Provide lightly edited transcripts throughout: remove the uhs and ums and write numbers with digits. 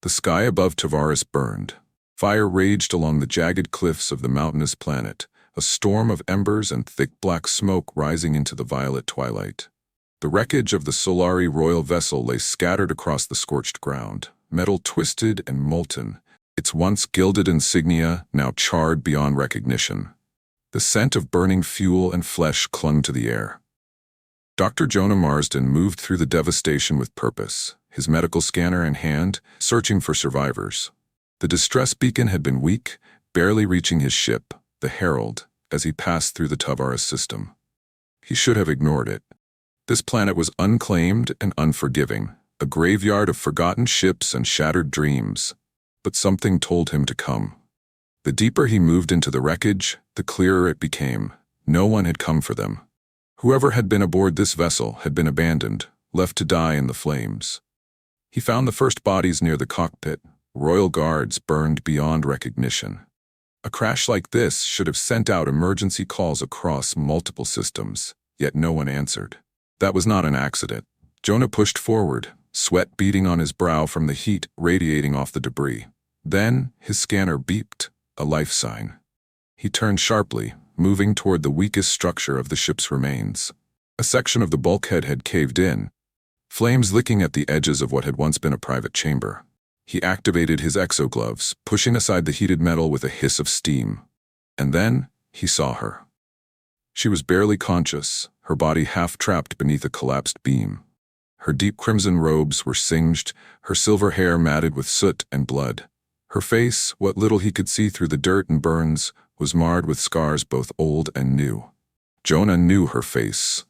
The sky above Taris burned. Fire raged along the jagged cliffs of the mountainous planet, a storm of embers and thick black smoke rising into the violet twilight. The wreckage of the Solari royal vessel lay scattered across the scorched ground, metal twisted and molten, its once gilded insignia now charred beyond recognition. The scent of burning fuel and flesh clung to the air. Dr. Jonah Marsden moved through the devastation with purpose, his medical scanner in hand, searching for survivors. The distress beacon had been weak, barely reaching his ship, the Herald, as he passed through the Taris system. He should have ignored it. This planet was unclaimed and unforgiving, a graveyard of forgotten ships and shattered dreams. But something told him to come. The deeper he moved into the wreckage, the clearer it became. No one had come for them. Whoever had been aboard this vessel had been abandoned, left to die in the flames. He found the first bodies near the cockpit, royal guards burned beyond recognition. A crash like this should have sent out emergency calls across multiple systems, yet no one answered. That was not an accident. Jonah pushed forward, sweat beading on his brow from the heat radiating off the debris. Then, his scanner beeped, a life sign. He turned sharply, moving toward the weakest structure of the ship's remains. A section of the bulkhead had caved in, flames licking at the edges of what had once been a private chamber. He activated his exogloves, pushing aside the heated metal with a hiss of steam. And then, he saw her. She was barely conscious, her body half-trapped beneath a collapsed beam. Her deep crimson robes were singed, her silver hair matted with soot and blood. Her face, what little he could see through the dirt and burns, was marred with scars both old and new. Jonah knew her face.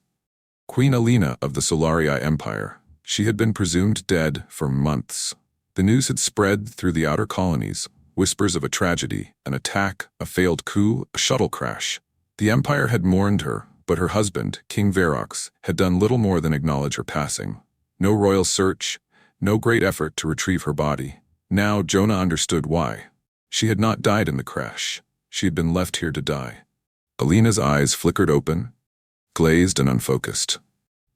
Queen Alina of the Solarii Empire. She had been presumed dead for months. The news had spread through the outer colonies, whispers of a tragedy, an attack, a failed coup, a shuttle crash. The Empire had mourned her, but her husband, King Verox, had done little more than acknowledge her passing. No royal search, no great effort to retrieve her body. Now Jonah understood why. She had not died in the crash. She had been left here to die. Alina's eyes flickered open, glazed and unfocused.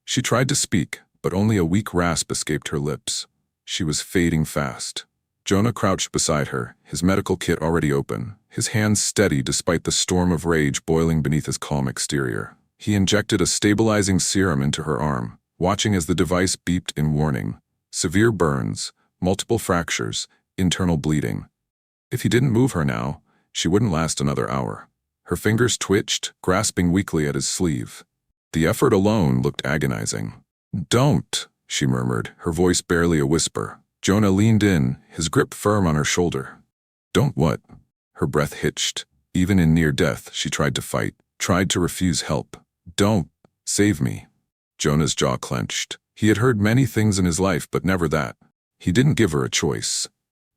She tried to speak, but only a weak rasp escaped her lips. She was fading fast. Jonah crouched beside her, his medical kit already open, his hands steady despite the storm of rage boiling beneath his calm exterior. He injected a stabilizing serum into her arm, watching as the device beeped in warning. Severe burns, multiple fractures, internal bleeding. If he didn't move her now, she wouldn't last another hour. Her fingers twitched, grasping weakly at his sleeve. The effort alone looked agonizing. "Don't," she murmured, her voice barely a whisper. Jonah leaned in, his grip firm on her shoulder. "Don't what?" Her breath hitched. Even in near death, she tried to fight, tried to refuse help. "Don't. Save me." Jonah's jaw clenched. He had heard many things in his life, but never that. He didn't give her a choice.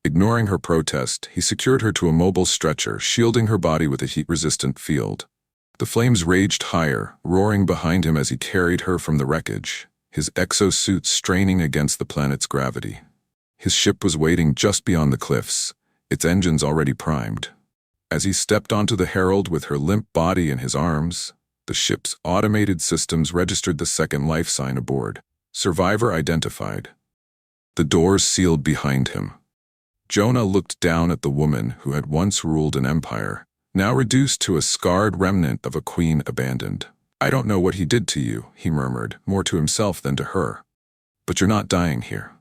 Ignoring her protest, he secured her to a mobile stretcher, shielding her body with a heat-resistant field. The flames raged higher, roaring behind him as he carried her from the wreckage, his exosuit straining against the planet's gravity. His ship was waiting just beyond the cliffs, its engines already primed. As he stepped onto the Herald with her limp body in his arms, the ship's automated systems registered the second life sign aboard. Survivor identified. The doors sealed behind him. Jonah looked down at the woman who had once ruled an empire, now reduced to a scarred remnant of a queen abandoned. "I don't know what he did to you," he murmured, more to himself than to her. "But you're not dying here."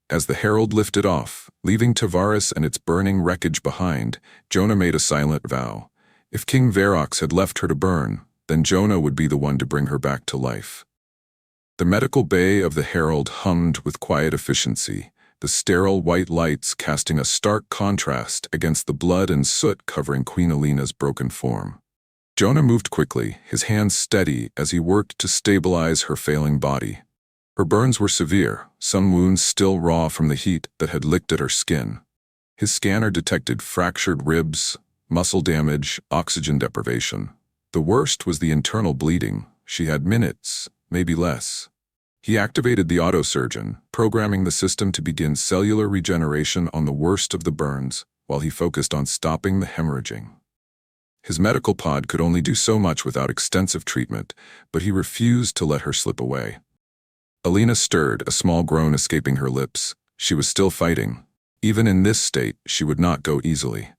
As the Herald lifted off, leaving Taris and its burning wreckage behind, Jonah made a silent vow. If King Verox had left her to burn, then Jonah would be the one to bring her back to life. The medical bay of the Herald hummed with quiet efficiency, the sterile white lights casting a stark contrast against the blood and soot covering Queen Alina's broken form. Jonah moved quickly, his hands steady as he worked to stabilize her failing body. Her burns were severe, some wounds still raw from the heat that had licked at her skin. His scanner detected fractured ribs, muscle damage, oxygen deprivation. The worst was the internal bleeding. She had minutes, maybe less. He activated the autosurgeon, programming the system to begin cellular regeneration on the worst of the burns, while he focused on stopping the hemorrhaging. His medical pod could only do so much without extensive treatment, but he refused to let her slip away. Alina stirred, a small groan escaping her lips. She was still fighting. Even in this state, she would not go easily.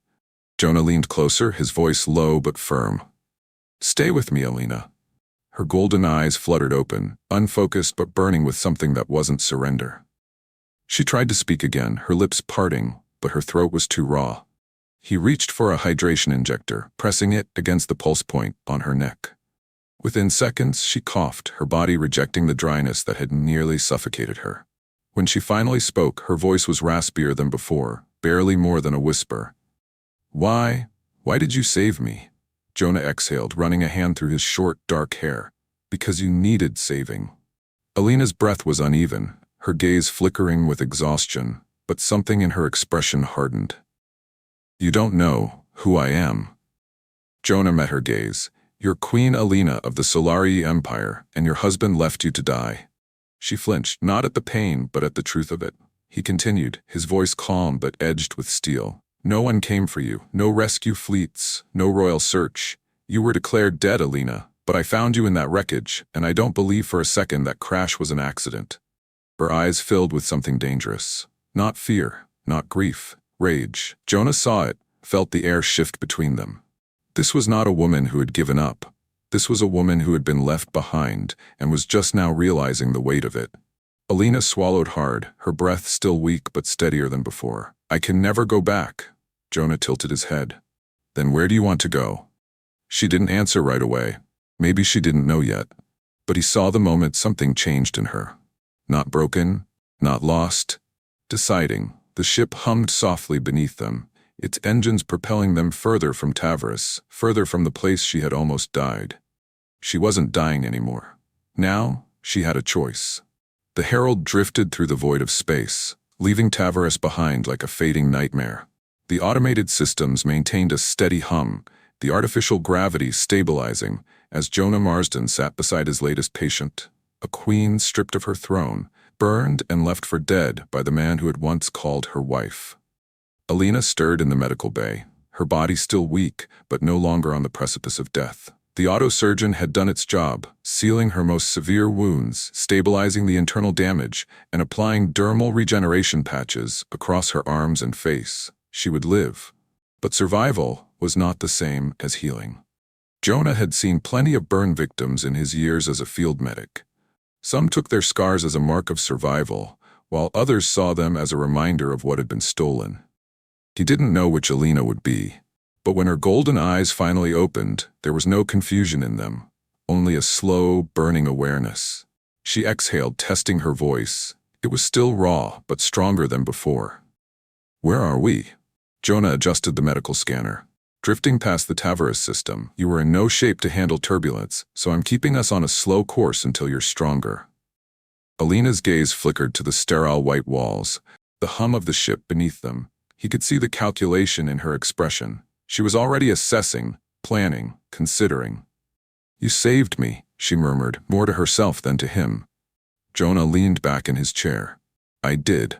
Jonah leaned closer, his voice low but firm. "Stay with me, Alina." Her golden eyes fluttered open, unfocused but burning with something that wasn't surrender. She tried to speak again, her lips parting, but her throat was too raw. He reached for a hydration injector, pressing it against the pulse point on her neck. Within seconds, she coughed, her body rejecting the dryness that had nearly suffocated her. When she finally spoke, her voice was raspier than before, barely more than a whisper. Why did you save me?" Jonah exhaled, running a hand through his short, dark hair. "Because you needed saving." Alina's breath was uneven, her gaze flickering with exhaustion, but something in her expression hardened. "You don't know who I am." Jonah met her gaze. "You're Queen Alina of the Solari Empire, and your husband left you to die." She flinched, not at the pain, but at the truth of it. He continued, his voice calm but edged with steel. "No one came for you, no rescue fleets, no royal search. You were declared dead, Alina, but I found you in that wreckage, and I don't believe for a second that crash was an accident." Her eyes filled with something dangerous. Not fear, not grief, rage. Jonah saw it, felt the air shift between them. This was not a woman who had given up. This was a woman who had been left behind and was just now realizing the weight of it. Alina swallowed hard, her breath still weak but steadier than before. "I can never go back." Jonah tilted his head. "Then where do you want to go?" She didn't answer right away. Maybe she didn't know yet. But he saw the moment something changed in her. Not broken, not lost. Deciding. The ship hummed softly beneath them, its engines propelling them further from Taris, further from the place she had almost died. She wasn't dying anymore. Now, she had a choice. The Herald drifted through the void of space, leaving Taris behind like a fading nightmare. The automated systems maintained a steady hum, the artificial gravity stabilizing, as Jonah Marsden sat beside his latest patient, a queen stripped of her throne, burned and left for dead by the man who had once called her wife. Alina stirred in the medical bay, her body still weak, but no longer on the precipice of death. The autosurgeon had done its job, sealing her most severe wounds, stabilizing the internal damage, and applying dermal regeneration patches across her arms and face. She would live. But survival was not the same as healing. Jonah had seen plenty of burn victims in his years as a field medic. Some took their scars as a mark of survival, while others saw them as a reminder of what had been stolen. He didn't know which Alina would be. But when her golden eyes finally opened, there was no confusion in them, only a slow, burning awareness. She exhaled, testing her voice. It was still raw, but stronger than before. "Where are we?" Jonah adjusted the medical scanner. "Drifting past the Taris system, you were in no shape to handle turbulence, so I'm keeping us on a slow course until you're stronger." Alina's gaze flickered to the sterile white walls, the hum of the ship beneath them. He could see the calculation in her expression. She was already assessing, planning, considering. "You saved me," she murmured, more to herself than to him. Jonah leaned back in his chair. "I did."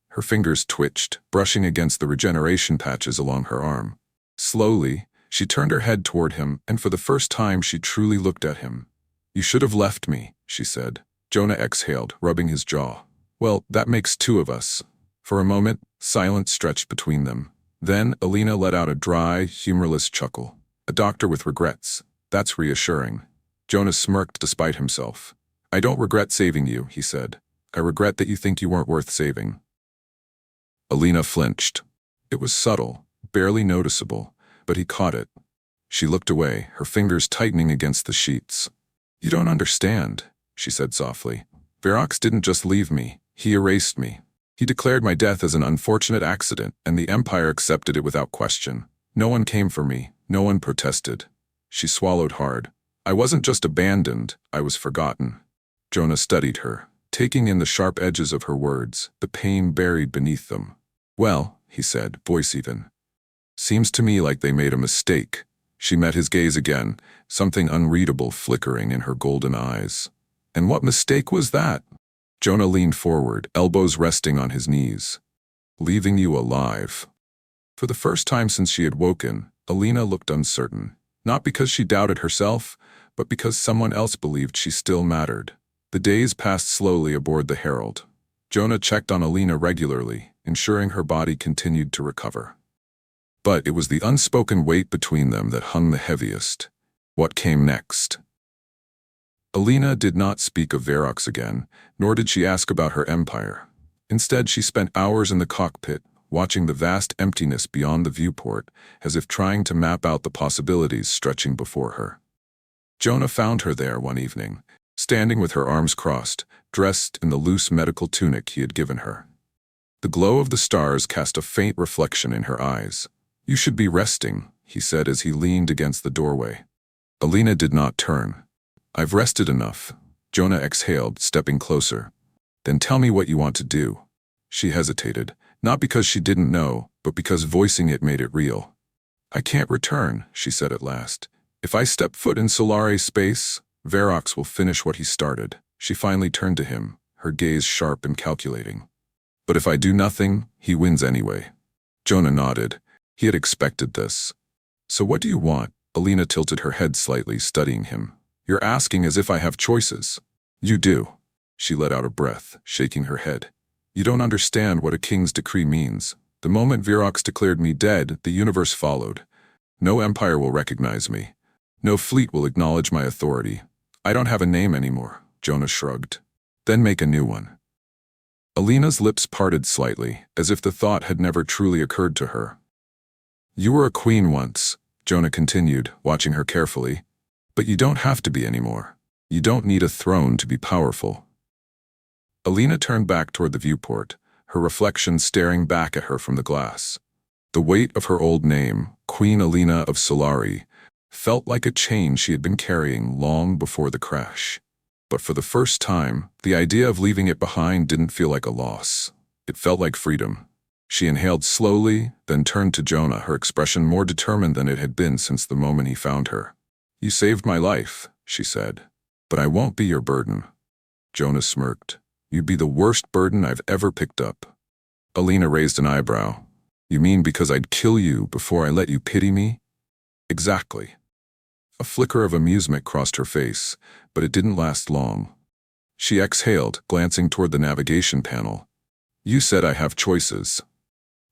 Her fingers twitched, brushing against the regeneration patches along her arm. Slowly, she turned her head toward him, and for the first time she truly looked at him. "You should have left me," she said. Jonah exhaled, rubbing his jaw. "Well, that makes two of us." For a moment, silence stretched between them. Then Alina let out a dry, humorless chuckle. "A doctor with regrets. That's reassuring." Jonah smirked despite himself. "I don't regret saving you," he said. "I regret that you think you weren't worth saving." Alina flinched. It was subtle, barely noticeable, but he caught it. She looked away, her fingers tightening against the sheets. "You don't understand," she said softly. "Verox didn't just leave me. He erased me. He declared my death as an unfortunate accident, and the Empire accepted it without question. No one came for me. No one protested." She swallowed hard. "I wasn't just abandoned, I was forgotten." Jonah studied her, taking in the sharp edges of her words, the pain buried beneath them. "Well," he said, voice even. "Seems to me like they made a mistake." She met his gaze again, something unreadable flickering in her golden eyes. "And what mistake was that?" Jonah leaned forward, elbows resting on his knees. "Leaving you alive." For the first time since she had woken, Alina looked uncertain, not because she doubted herself, but because someone else believed she still mattered. The days passed slowly aboard the Herald. Jonah checked on Alina regularly, ensuring her body continued to recover. But it was the unspoken weight between them that hung the heaviest. What came next? Alina did not speak of Verox again, nor did she ask about her empire. Instead, she spent hours in the cockpit, watching the vast emptiness beyond the viewport, as if trying to map out the possibilities stretching before her. Jonah found her there one evening, standing with her arms crossed, dressed in the loose medical tunic he had given her. The glow of the stars cast a faint reflection in her eyes. "You should be resting," he said as he leaned against the doorway. Alina did not turn. "I've rested enough," Jonah exhaled, stepping closer. "Then tell me what you want to do." She hesitated, not because she didn't know, but because voicing it made it real. "I can't return," she said at last. "If I step foot in Solare space, Verox will finish what he started." She finally turned to him, her gaze sharp and calculating. "But if I do nothing, he wins anyway." Jonah nodded. He had expected this. "So what do you want?" Alina tilted her head slightly, studying him. "You're asking as if I have choices." "You do." She let out a breath, shaking her head. "You don't understand what a king's decree means. The moment Verox declared me dead, the universe followed. No empire will recognize me. No fleet will acknowledge my authority. I don't have a name anymore." Jonah shrugged. "Then make a new one." Alina's lips parted slightly, as if the thought had never truly occurred to her. "You were a queen once," Jonah continued, watching her carefully. "But you don't have to be anymore. You don't need a throne to be powerful." Alina turned back toward the viewport, her reflection staring back at her from the glass. The weight of her old name, Queen Alina of Solari, felt like a chain she had been carrying long before the crash. But for the first time, the idea of leaving it behind didn't feel like a loss. It felt like freedom. She inhaled slowly, then turned to Jonah, her expression more determined than it had been since the moment he found her. "You saved my life," she said. "But I won't be your burden." Jonah smirked. "You'd be the worst burden I've ever picked up." Alina raised an eyebrow. "You mean because I'd kill you before I let you pity me?" "Exactly." A flicker of amusement crossed her face, but it didn't last long. She exhaled, glancing toward the navigation panel. "You said I have choices."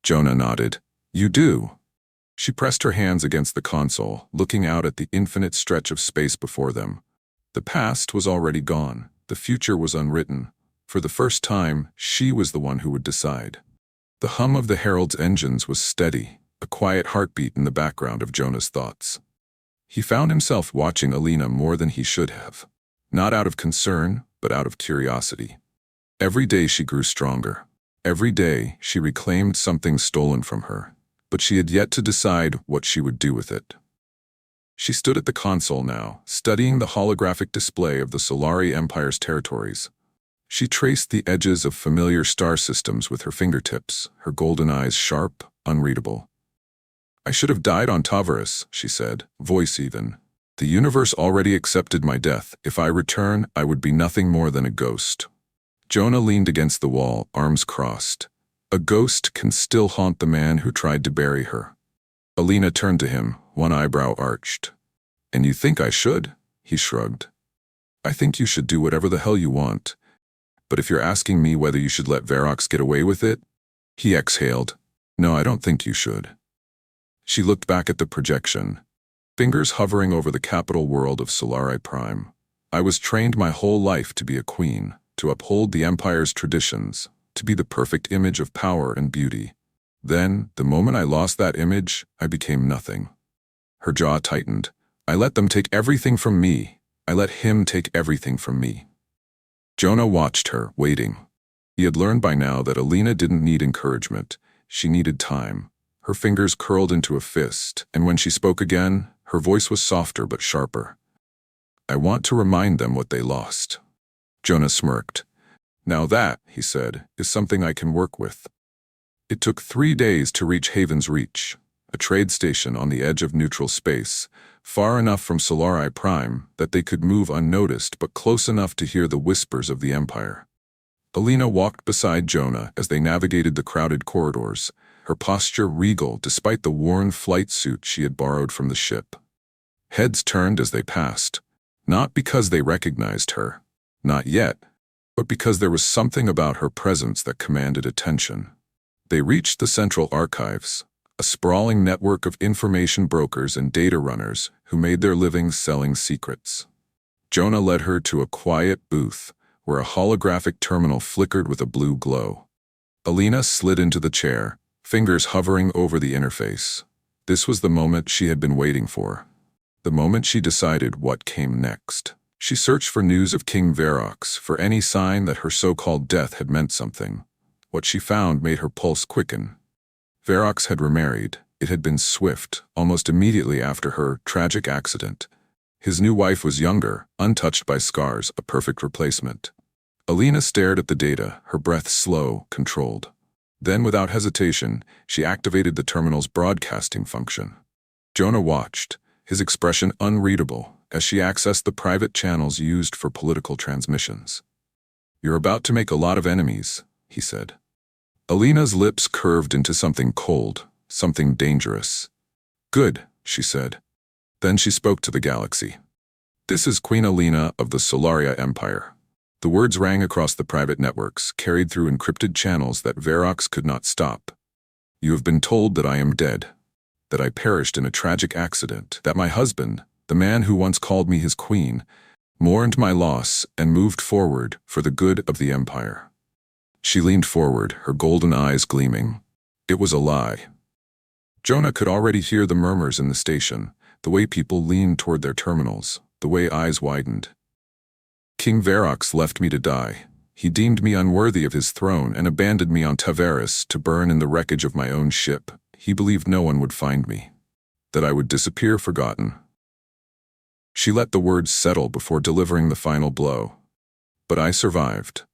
Jonah nodded. "You do." She pressed her hands against the console, looking out at the infinite stretch of space before them. The past was already gone. The future was unwritten. For the first time, she was the one who would decide. The hum of the Herald's engines was steady, a quiet heartbeat in the background of Jonah's thoughts. He found himself watching Alina more than he should have. Not out of concern, but out of curiosity. Every day she grew stronger. Every day she reclaimed something stolen from her, but she had yet to decide what she would do with it. She stood at the console now, studying the holographic display of the Solari Empire's territories. She traced the edges of familiar star systems with her fingertips, her golden eyes sharp, unreadable. "I should have died on Taris," she said, voice even. "The universe already accepted my death. If I return, I would be nothing more than a ghost." Jonah leaned against the wall, arms crossed. A ghost can still haunt the man who tried to bury her. Alina turned to him, one eyebrow arched. "And you think I should?" He shrugged. "I think you should do whatever the hell you want. But if you're asking me whether you should let Verox get away with it," he exhaled. "No, I don't think you should." She looked back at the projection, fingers hovering over the capital world of Solari Prime. "I was trained my whole life to be a queen, to uphold the Empire's traditions, to be the perfect image of power and beauty. Then, the moment I lost that image, I became nothing." Her jaw tightened. "I let them take everything from me. I let him take everything from me." Jonah watched her, waiting. He had learned by now that Alina didn't need encouragement. She needed time. Her fingers curled into a fist, and when she spoke again, her voice was softer but sharper. "I want to remind them what they lost." Jonah smirked. "Now that," he said, "is something I can work with." It took 3 days to reach Haven's Reach, a trade station on the edge of neutral space, far enough from Solari Prime that they could move unnoticed but close enough to hear the whispers of the Empire. Alina walked beside Jonah as they navigated the crowded corridors, her posture regal despite the worn flight suit she had borrowed from the ship. Heads turned as they passed, not because they recognized her, not yet, but because there was something about her presence that commanded attention. They reached the central archives, a sprawling network of information brokers and data runners who made their livings selling secrets. Jonah led her to a quiet booth where a holographic terminal flickered with a blue glow. Alina slid into the chair, fingers hovering over the interface. This was the moment she had been waiting for. The moment she decided what came next. She searched for news of King Verox, for any sign that her so-called death had meant something. What she found made her pulse quicken. Verox had remarried. It had been swift, almost immediately after her tragic accident. His new wife was younger, untouched by scars, a perfect replacement. Alina stared at the data, her breath slow, controlled. Then, without hesitation, she activated the terminal's broadcasting function. Jonah watched, his expression unreadable, as she accessed the private channels used for political transmissions. "You're about to make a lot of enemies," he said. Alina's lips curved into something cold, something dangerous. "Good," she said. Then she spoke to the galaxy. "This is Queen Alina of the Solaria Empire." The words rang across the private networks, carried through encrypted channels that Verox could not stop. "You have been told that I am dead, that I perished in a tragic accident, that my husband, the man who once called me his queen, mourned my loss and moved forward for the good of the Empire." She leaned forward, her golden eyes gleaming. It was a lie. Jonah could already hear the murmurs in the station, the way people leaned toward their terminals, the way eyes widened. "King Verox left me to die. He deemed me unworthy of his throne and abandoned me on Taris to burn in the wreckage of my own ship. He believed no one would find me, that I would disappear forgotten." She let the words settle before delivering the final blow. "But I survived."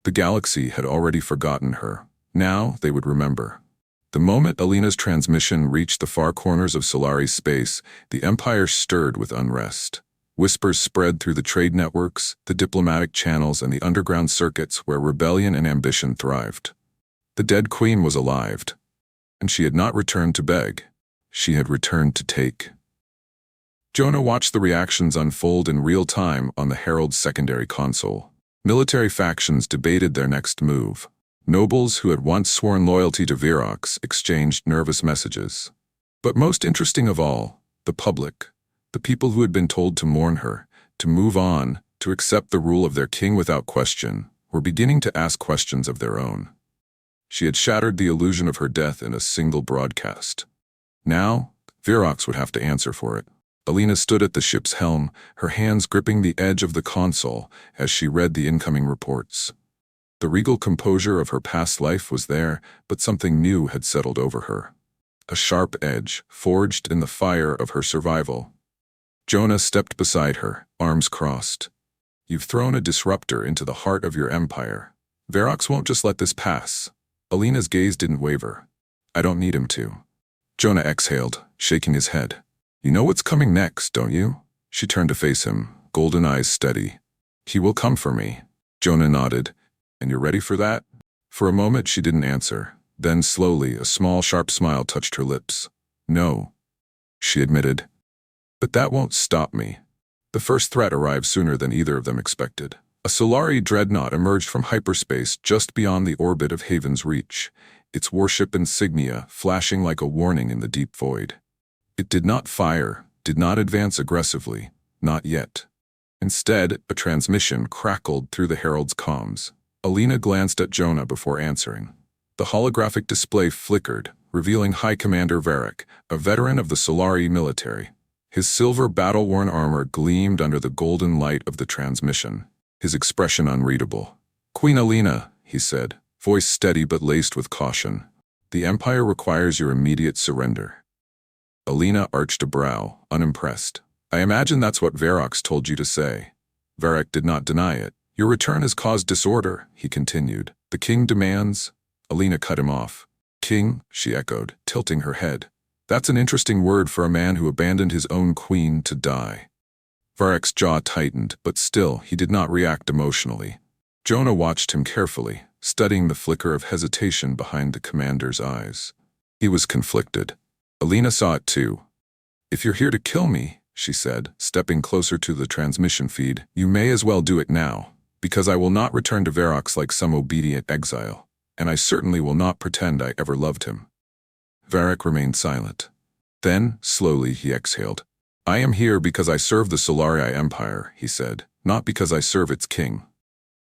The galaxy had already forgotten her. Now they would remember. The moment Alina's transmission reached the far corners of Solari space, the Empire stirred with unrest. Whispers spread through the trade networks, the diplomatic channels, and the underground circuits where rebellion and ambition thrived. The dead queen was alive, and she had not returned to beg. She had returned to take. Jonah watched the reactions unfold in real time on the Herald's secondary console. Military factions debated their next move. Nobles who had once sworn loyalty to Verox exchanged nervous messages. But most interesting of all, the public, the people who had been told to mourn her, to move on, to accept the rule of their king without question, were beginning to ask questions of their own. She had shattered the illusion of her death in a single broadcast. Now, Verox would have to answer for it. Alina stood at the ship's helm, her hands gripping the edge of the console as she read the incoming reports. The regal composure of her past life was there, but something new had settled over her. A sharp edge, forged in the fire of her survival. Jonah stepped beside her, arms crossed. "You've thrown a disruptor into the heart of your empire. Verox won't just let this pass." Alina's gaze didn't waver. "I don't need him to." Jonah exhaled, shaking his head. "You know what's coming next, don't you?" She turned to face him, golden eyes steady. "He will come for me." Jonah nodded. "And you're ready for that?" For a moment she didn't answer. Then slowly, a small, sharp smile touched her lips. "No," she admitted. "But that won't stop me." The first threat arrived sooner than either of them expected. A Solari dreadnought emerged from hyperspace just beyond the orbit of Haven's reach, its warship insignia flashing like a warning in the deep void. It did not fire, did not advance aggressively, not yet. Instead, a transmission crackled through the Herald's comms. Alina glanced at Jonah before answering. The holographic display flickered, revealing High Commander Varric, a veteran of the Solari military. His silver battle-worn armor gleamed under the golden light of the transmission, his expression unreadable. "Queen Alina," he said, voice steady but laced with caution. "The Empire requires your immediate surrender." Alina arched a brow, unimpressed. "I imagine that's what Verox told you to say." Varric did not deny it. "Your return has caused disorder," he continued. "The king demands—" Alina cut him off. "King?" she echoed, tilting her head. "That's an interesting word for a man who abandoned his own queen to die." Varric's jaw tightened, but still he did not react emotionally. Jonah watched him carefully, studying the flicker of hesitation behind the commander's eyes. He was conflicted. Alina saw it too. "If you're here to kill me," she said, stepping closer to the transmission feed, "you may as well do it now, Because I will not return to Verox like some obedient exile, and I certainly will not pretend I ever loved him. Varric remained silent. Then, slowly, he exhaled. I am here because I serve the Solarii Empire, he said, not because I serve its king.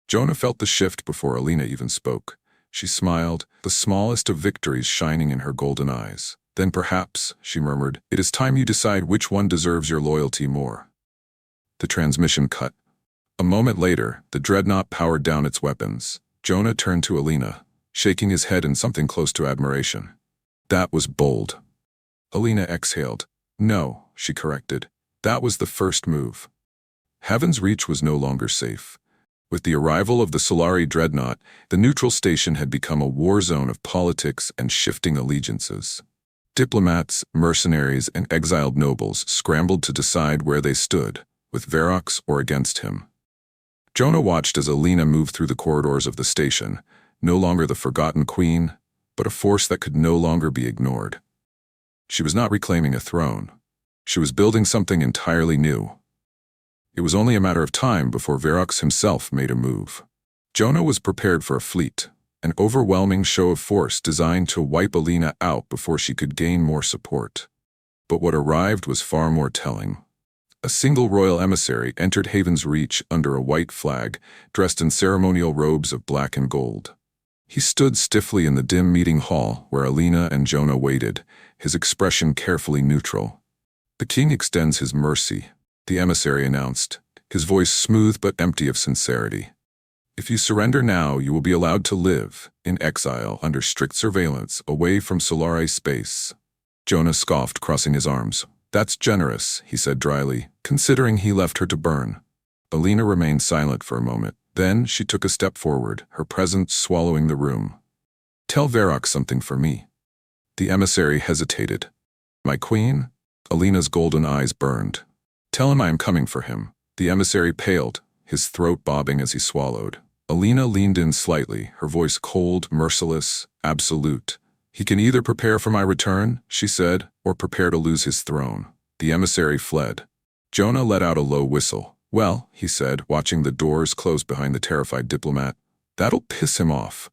Jonah felt the shift before Alina even spoke. She smiled, the smallest of victories shining in her golden eyes. Then perhaps, she murmured, it is time you decide which one deserves your loyalty more. The transmission cut. A moment later, the dreadnought powered down its weapons. Jonah turned to Alina, shaking his head in something close to admiration. That was bold. Alina exhaled. No, she corrected. That was the first move. Heaven's Reach was no longer safe. With the arrival of the Solari dreadnought, the neutral station had become a war zone of politics and shifting allegiances. Diplomats, mercenaries, and exiled nobles scrambled to decide where they stood, with Verox or against him. Jonah watched as Alina moved through the corridors of the station, no longer the forgotten queen, but a force that could no longer be ignored. She was not reclaiming a throne. She was building something entirely new. It was only a matter of time before Verox himself made a move. Jonah was prepared for a fleet, an overwhelming show of force designed to wipe Alina out before she could gain more support. But what arrived was far more telling. A single royal emissary entered Heaven's Reach under a white flag, dressed in ceremonial robes of black and gold. He stood stiffly in the dim meeting hall where Alina and Jonah waited, his expression carefully neutral. The king extends his mercy, the emissary announced, his voice smooth but empty of sincerity. If you surrender now, you will be allowed to live, in exile, under strict surveillance, away from Solari space. Jonah scoffed, crossing his arms. That's generous, he said dryly, considering he left her to burn. Alina remained silent for a moment. Then she took a step forward, her presence swallowing the room. Tell Verox something for me. The emissary hesitated. My queen? Alina's golden eyes burned. Tell him I am coming for him. The emissary paled, his throat bobbing as he swallowed. Alina leaned in slightly, her voice cold, merciless, absolute. He can either prepare for my return, she said, or prepare to lose his throne. The emissary fled. Jonah let out a low whistle. Well, he said, watching the doors close behind the terrified diplomat, that'll piss him off.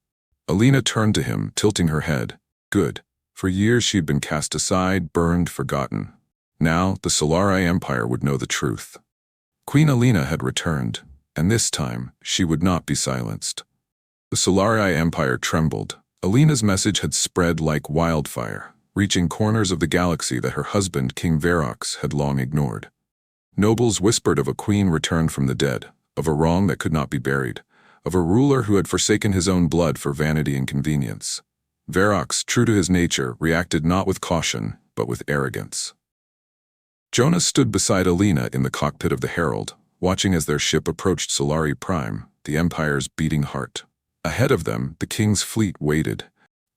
Alina turned to him, tilting her head. Good. For years she'd been cast aside, burned, forgotten. Now the Solari Empire would know the truth. Queen Alina had returned, and this time she would not be silenced. The Solari Empire trembled. Alina's message had spread like wildfire, reaching corners of the galaxy that her husband, King Verox, had long ignored. Nobles whispered of a queen returned from the dead, of a wrong that could not be buried, of a ruler who had forsaken his own blood for vanity and convenience. Verox, true to his nature, reacted not with caution, but with arrogance. Jonah stood beside Alina in the cockpit of the Herald, watching as their ship approached Solari Prime, the Empire's beating heart. Ahead of them, the king's fleet waited.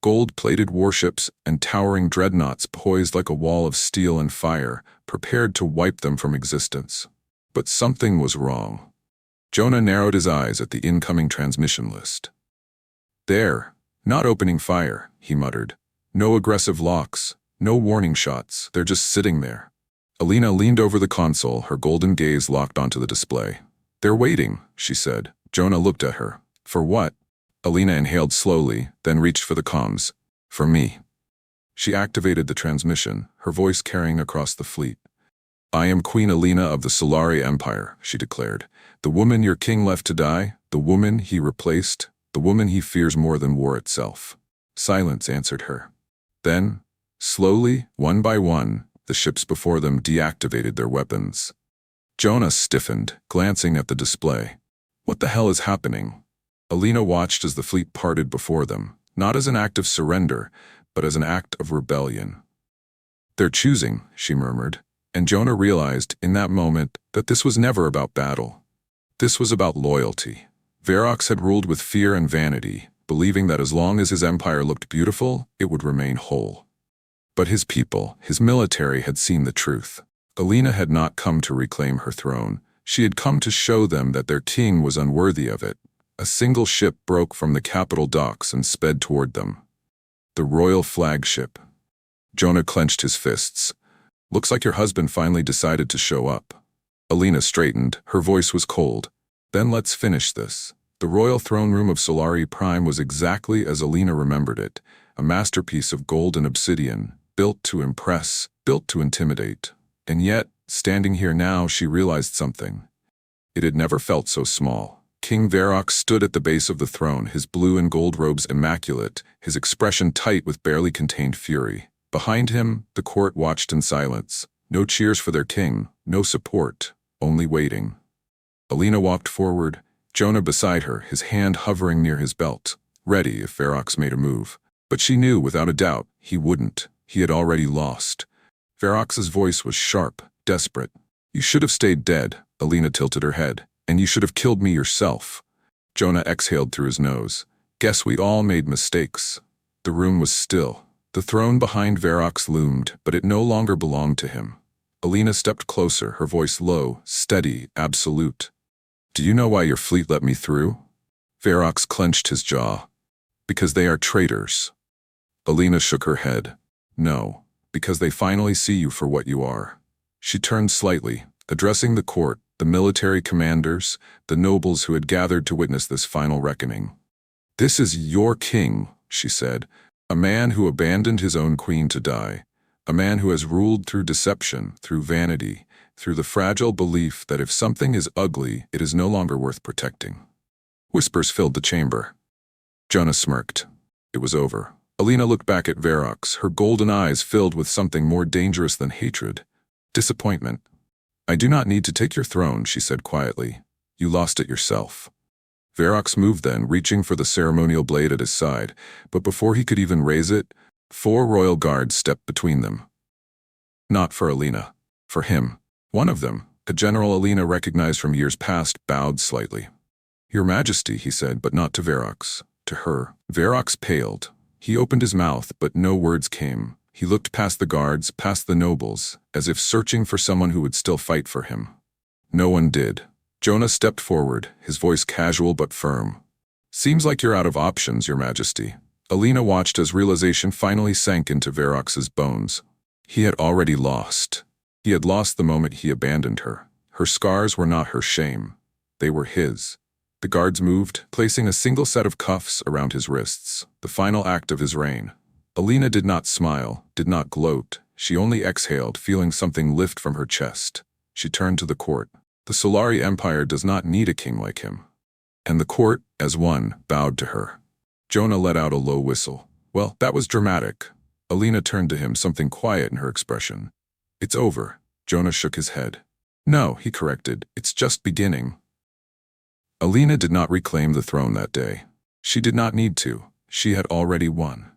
Gold-plated warships and towering dreadnoughts poised like a wall of steel and fire, prepared to wipe them from existence. But something was wrong. Jonah narrowed his eyes at the incoming transmission list. There, not opening fire, he muttered. No aggressive locks, no warning shots, they're just sitting there. Alina leaned over the console, her golden gaze locked onto the display. They're waiting, she said. Jonah looked at her. For what? Alina inhaled slowly, then reached for the comms. For me. She activated the transmission, her voice carrying across the fleet. I am Queen Alina of the Solari Empire, she declared. The woman your king left to die, the woman he replaced, the woman he fears more than war itself. Silence answered her. Then, slowly, one by one, the ships before them deactivated their weapons. Jonah stiffened, glancing at the display. What the hell is happening? Alina watched as the fleet parted before them, not as an act of surrender, but as an act of rebellion. They're choosing, she murmured, and Jonah realized in that moment that this was never about battle. This was about loyalty. Verox had ruled with fear and vanity, believing that as long as his empire looked beautiful, it would remain whole. But his people, his military, had seen the truth. Alina had not come to reclaim her throne. She had come to show them that their king was unworthy of it. A single ship broke from the capital docks and sped toward them. The royal flagship. Jonah clenched his fists. Looks like your husband finally decided to show up. Alina straightened, her voice was cold. Then let's finish this. The royal throne room of Solari Prime was exactly as Alina remembered it, a masterpiece of gold and obsidian, built to impress, built to intimidate. And yet, standing here now, she realized something. It had never felt so small. King Varrock stood at the base of the throne, his blue and gold robes immaculate, his expression tight with barely contained fury. Behind him, the court watched in silence. No cheers for their king, no support, only waiting. Alina walked forward, Jonah beside her, his hand hovering near his belt, ready if Varrock made a move. But she knew, without a doubt, he wouldn't. He had already lost. Varrock's voice was sharp, desperate. "You should have stayed dead," Alina tilted her head, "and you should have killed me yourself." Jonah exhaled through his nose. "Guess we all made mistakes." The room was still. The throne behind Varrock loomed, but it no longer belonged to him. Alina stepped closer, her voice low, steady, absolute. "Do you know why your fleet let me through?" Varrock clenched his jaw. "Because they are traitors." Alina shook her head. "No, because they finally see you for what you are." She turned slightly, addressing the court, the military commanders, the nobles who had gathered to witness this final reckoning. "This is your king," she said, "a man who abandoned his own queen to die, a man who has ruled through deception, through vanity, through the fragile belief that if something is ugly, it is no longer worth protecting." Whispers filled the chamber. Jonah smirked. It was over. Alina looked back at Varrock, her golden eyes filled with something more dangerous than hatred. Disappointment. "I do not need to take your throne," she said quietly. "You lost it yourself." Varrock moved then, reaching for the ceremonial blade at his side, but before he could even raise it, 4 royal guards stepped between them. Not for Alina. For him. One of them, a general Alina recognized from years past, bowed slightly. "Your Majesty," he said, but not to Varrock. To her. Varrock paled. He opened his mouth, but no words came. He looked past the guards, past the nobles, as if searching for someone who would still fight for him. No one did. Jonah stepped forward, his voice casual but firm. "Seems like you're out of options, Your Majesty." Alina watched as realization finally sank into Varrock's bones. He had already lost. He had lost the moment he abandoned her. Her scars were not her shame. They were his. The guards moved, placing a single set of cuffs around his wrists, the final act of his reign. Alina did not smile, did not gloat. She only exhaled, feeling something lift from her chest. She turned to the court. The Solari Empire does not need a king like him. And the court, as one, bowed to her. Jonah let out a low whistle. "Well, that was dramatic." Alina turned to him, something quiet in her expression. "It's over." Jonah shook his head. "No," he corrected, "it's just beginning." Alina did not reclaim the throne that day. She did not need to. She had already won.